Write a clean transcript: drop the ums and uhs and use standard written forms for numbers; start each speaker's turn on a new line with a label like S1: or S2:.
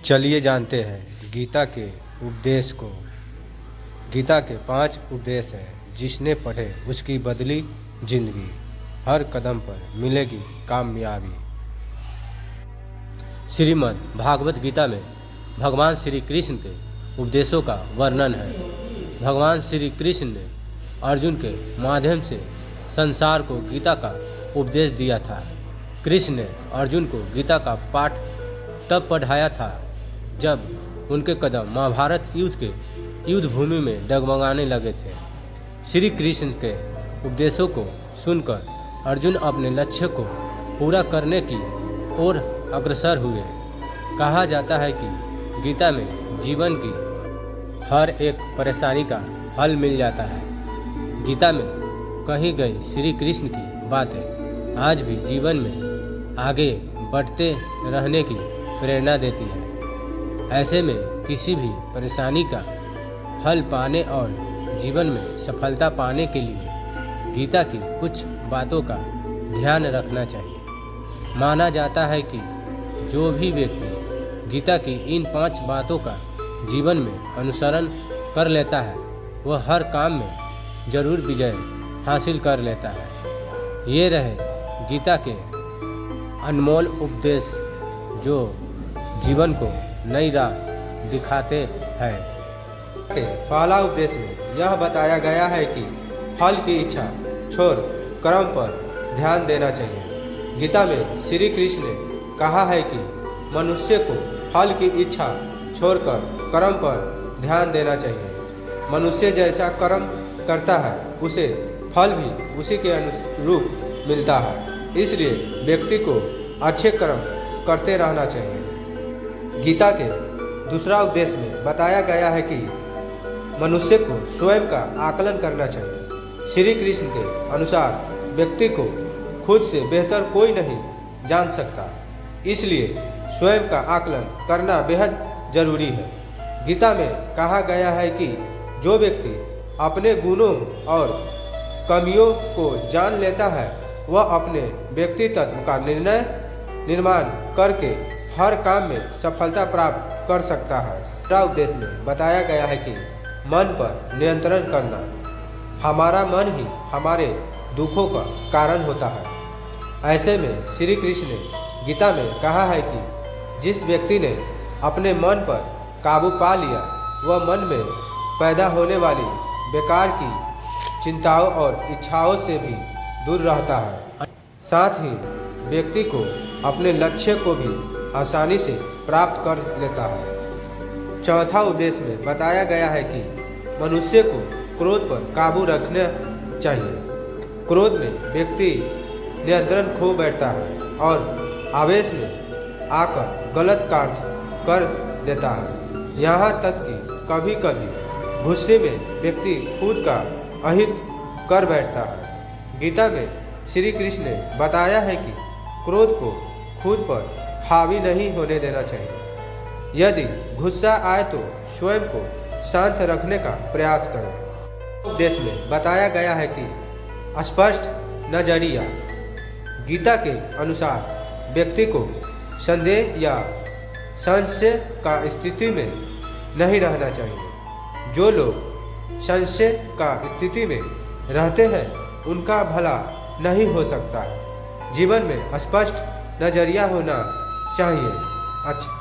S1: चलिए जानते हैं गीता के उपदेश को। गीता के 5 उपदेश हैं, जिसने पढ़े उसकी बदली जिंदगी, हर कदम पर मिलेगी कामयाबी। श्रीमद् भागवत गीता में भगवान श्री कृष्ण के उपदेशों का वर्णन है। भगवान श्री कृष्ण ने अर्जुन के माध्यम से संसार को गीता का उपदेश दिया था। कृष्ण ने अर्जुन को गीता का पाठ तब पढ़ाया था जब उनके कदम महाभारत युद्ध के युद्ध भूमि में डगमगाने लगे थे। श्री कृष्ण के उपदेशों को सुनकर अर्जुन अपने लक्ष्य को पूरा करने की ओर अग्रसर हुए। कहा जाता है कि गीता में जीवन की हर एक परेशानी का हल मिल जाता है। गीता में कही गई श्री कृष्ण की बातें आज भी जीवन में आगे बढ़ते रहने की प्रेरणा देती है। ऐसे में किसी भी परेशानी का हल पाने और जीवन में सफलता पाने के लिए गीता की कुछ बातों का ध्यान रखना चाहिए। माना जाता है कि जो भी व्यक्ति गीता की इन 5 बातों का जीवन में अनुसरण कर लेता है, वह हर काम में जरूर विजय हासिल कर लेता है। ये रहे गीता के अनमोल उपदेश जो जीवन को नई राह दिखाते हैं। पहला उपदेश में यह बताया गया है कि फल की इच्छा छोड़ कर्म पर ध्यान देना चाहिए। गीता में श्री कृष्ण ने कहा है कि मनुष्य को फल की इच्छा छोड़कर कर्म पर ध्यान देना चाहिए। मनुष्य जैसा कर्म करता है उसे फल भी उसी के अनुरूप मिलता है। इसलिए व्यक्ति को अच्छे कर्म करते रहना चाहिए। गीता के दूसरा उपदेश में बताया गया है कि मनुष्य को स्वयं का आकलन करना चाहिए। श्री कृष्ण के अनुसार व्यक्ति को खुद से बेहतर कोई नहीं जान सकता, इसलिए स्वयं का आकलन करना बेहद जरूरी है। गीता में कहा गया है कि जो व्यक्ति अपने गुणों और कमियों को जान लेता है, वह अपने व्यक्तित्व का निर्माण करके हर काम में सफलता प्राप्त कर सकता है। दूसरा उपदेश में बताया गया है कि मन पर नियंत्रण करना। हमारा मन ही हमारे दुखों का कारण होता है। ऐसे में श्री कृष्ण ने गीता में कहा है कि जिस व्यक्ति ने अपने मन पर काबू पा लिया, वह मन में पैदा होने वाली बेकार की चिंताओं और इच्छाओं से भी दूर रहता है। साथ ही व्यक्ति को अपने लक्ष्य को भी आसानी से प्राप्त कर लेता है। चौथा उपदेश में बताया गया है कि मनुष्य को क्रोध पर काबू रखना चाहिए। क्रोध में व्यक्ति नियंत्रण खो बैठता है और आवेश में आकर गलत कार्य कर देता है। यहाँ तक कि कभी कभी गुस्से में व्यक्ति खुद का अहित कर बैठता है। गीता में श्री कृष्ण ने बताया है कि क्रोध को खुद पर हावी नहीं होने देना चाहिए। यदि गुस्सा आए तो स्वयं को शांत रखने का प्रयास करें। उपदेश में बताया गया है कि स्पष्ट नजरिया। गीता के अनुसार व्यक्ति को संदेह या संशय का स्थिति में नहीं रहना चाहिए। जो लोग संशय का स्थिति में रहते हैं, उनका भला नहीं हो सकता है। जीवन में स्पष्ट नजरिया होना चाहिए। अच्छा।